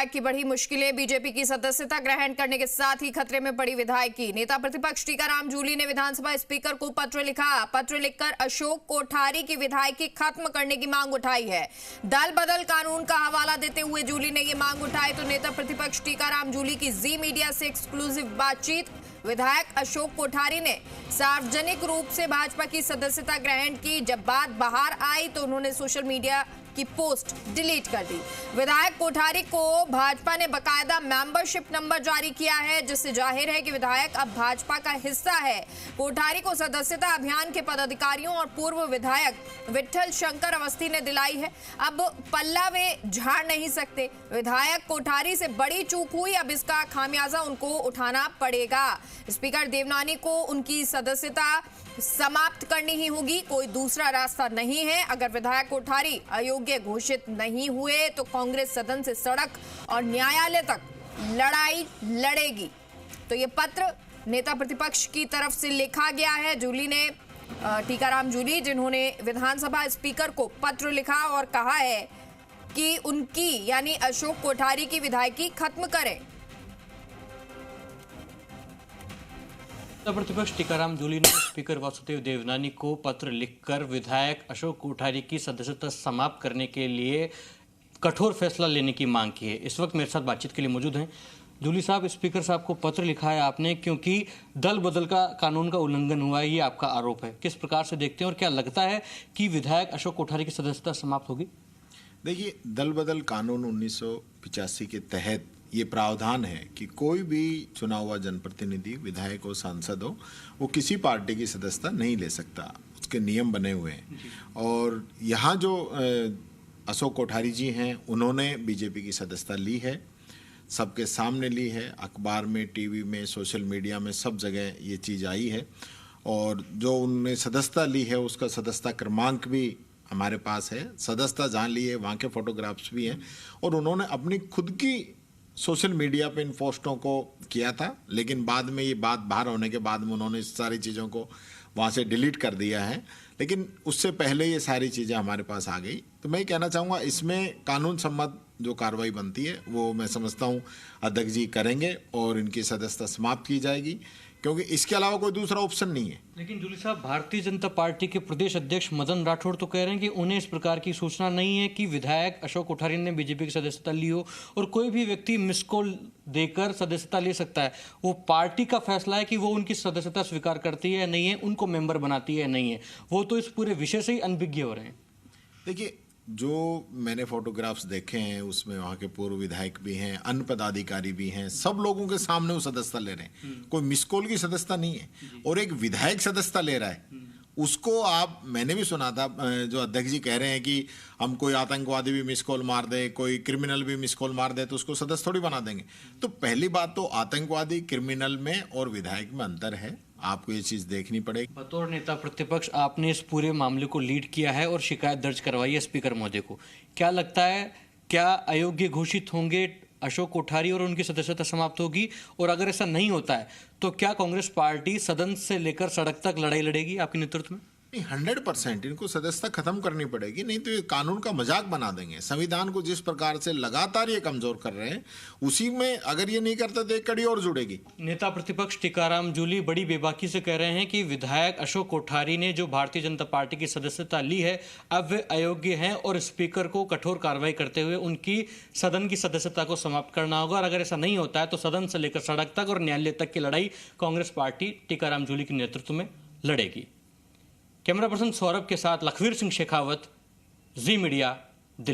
विधायक की बढ़ी मुश्किलें, बीजेपी की सदस्यता ग्रहण करने के साथ ही खतरे में पड़ी विधायक की। नेता प्रतिपक्ष टीकाराम जूली ने विधानसभा स्पीकर को पत्र लिखा। पत्र लिखकर अशोक कोठारी की विधायकी खत्म करने की मांग उठाई है। दल बदल कानून का हवाला देते हुए जूली ने ये मांग उठाई तो नेता प्रतिपक्ष टीकाराम जूली की जी मीडिया से एक्सक्लूसिव बातचीत। विधायक अशोक कोठारी ने सार्वजनिक रूप से भाजपा की सदस्यता ग्रहण की। जब बात बाहर आई तो उन्होंने सोशल मीडिया की पोस्ट डिलीट कर दी। विधायक कोठारी को भाजपा ने बकायदा मेंबरशिप नंबर जारी किया है, जिससे जाहिर है कि विधायक अब भाजपा का हिस्सा है। कोठारी को सदस्यता अभियान के पदाधिकारियों और पूर्व विधायक विठल शंकर अवस्थी ने दिलाई है। अब पल्ला वे झाड़ नहीं सकते। विधायक कोठारी से बड़ी चूक हुई, अब इसका खामियाजा उनको उठाना पड़ेगा। स्पीकर देवनानी को उनकी सदस्यता समाप्त करनी ही होगी, कोई दूसरा रास्ता नहीं है। अगर विधायक कोठारी अयोग्य घोषित नहीं हुए तो कांग्रेस सदन से सड़क और न्यायालय तक लड़ाई लड़ेगी। तो ये पत्र नेता प्रतिपक्ष की तरफ से लिखा गया है। जूली ने टीकाराम जूली, जिन्होंने विधानसभा स्पीकर को पत्र लिखा और कहा है कि उनकी यानी अशोक कोठारी की विधायकी खत्म करें। प्रतिपक्ष टीकाराम जूली ने स्पीकर वासुदेव देवनानी को पत्र लिखकर विधायक अशोक कोठारी की सदस्यता समाप्त करने के लिए कठोर फैसला लेने की मांग की है। इस वक्त मेरे साथ बातचीत के लिए मौजूद हैं जूली साहब। स्पीकर साहब को पत्र लिखा है आपने क्योंकि दल बदल का कानून का उल्लंघन हुआ है, ये आपका आरोप है। किस प्रकार से देखते हैं और क्या लगता है कि विधायक अशोक कोठारी की सदस्यता समाप्त होगी? देखिए, दल बदल कानून 1985 के तहत ये प्रावधान है कि कोई भी चुना हुआ जनप्रतिनिधि, विधायक हो, सांसद हो, वो किसी पार्टी की सदस्यता नहीं ले सकता। उसके नियम बने हुए हैं। और यहाँ जो अशोक कोठारी जी हैं, उन्होंने बीजेपी की सदस्यता ली है, सबके सामने ली है। अखबार में, टीवी में, सोशल मीडिया में, सब जगह ये चीज़ आई है। और जो उन्होंने सदस्यता ली है उसका सदस्यता क्रमांक भी हमारे पास है। सदस्यता जहाँ ली है वहाँ के फोटोग्राफ्स भी हैं। और उन्होंने अपनी खुद की सोशल मीडिया पे इन पोस्टों को किया था, लेकिन बाद में ये बात बाहर होने के बाद में उन्होंने इस सारी चीज़ों को वहाँ से डिलीट कर दिया है। लेकिन उससे पहले ये सारी चीज़ें हमारे पास आ गई। तो मैं कहना चाहूँगा, इसमें कानून सम्मत जो कार्रवाई बनती है वो मैं समझता हूँ अध्यक्ष जी करेंगे और इनकी सदस्यता समाप्त की जाएगी, क्योंकि इसके अलावा कोई दूसरा ऑप्शन नहीं है। लेकिन जूली साहब, भारतीय जनता पार्टी के प्रदेश अध्यक्ष मदन राठौड़ तो कह रहे हैं कि उन्हें इस प्रकार की सूचना नहीं है कि विधायक अशोक कोठारी ने बीजेपी की सदस्यता ली हो और कोई भी व्यक्ति मिस कॉल देकर सदस्यता ले सकता है। वो पार्टी का फैसला है कि वो उनकी सदस्यता स्वीकार करती है या नहीं है, उनको मेंबर बनाती है या नहीं है। वो तो इस पूरे विषय से ही अनभिज्ञ हो रहे हैं। देखिए, जो मैंने फोटोग्राफ्स देखे हैं उसमें वहाँ के पूर्व विधायक भी हैं, अन्य पदाधिकारी भी हैं, सब लोगों के सामने वो सदस्यता ले रहे हैं। कोई मिस कॉल की सदस्यता नहीं है। और एक विधायक सदस्यता ले रहा है, उसको आप, मैंने भी सुना था जो अध्यक्ष जी कह रहे हैं कि हम कोई आतंकवादी भी मिस कॉल मार दे, कोई क्रिमिनल भी मिस कॉल मार दे तो उसको सदस्य थोड़ी बना देंगे। तो पहली बात तो आतंकवादी, क्रिमिनल में और विधायक में अंतर है, आपको ये चीज़ देखनी पड़ेगी। बतौर नेता प्रतिपक्ष आपने इस पूरे मामले को लीड किया है और शिकायत दर्ज करवाई है स्पीकर महोदय को। क्या लगता है, क्या अयोग्य घोषित होंगे अशोक कोठारी और उनकी सदस्यता समाप्त होगी? और अगर ऐसा नहीं होता है तो क्या कांग्रेस पार्टी सदन से लेकर सड़क तक लड़ाई लड़ेगी आपके नेतृत्व में? 100% इनको सदस्यता खत्म करनी पड़ेगी, नहीं तो ये कानून का मजाक बना देंगे। संविधान को जिस प्रकार से लगातार ये कमजोर कर रहे हैं, उसी में अगर ये नहीं करते तो एक कड़ी और जुड़ेगी। नेता प्रतिपक्ष टीकाराम जूली बड़ी बेबाकी से कह रहे हैं कि विधायक अशोक कोठारी ने जो भारतीय जनता पार्टी की सदस्यता ली है अब वे अयोग्य हैं और स्पीकर को कठोर कार्रवाई करते हुए उनकी सदन की सदस्यता को समाप्त करना होगा। और अगर ऐसा नहीं होता है तो सदन से लेकर सड़क तक और न्यायालय तक की लड़ाई कांग्रेस पार्टी टीकाराम जूली के नेतृत्व में लड़ेगी। कैमरा पर्सन सौरभ के साथ लखवीर सिंह शेखावत, जी मीडिया,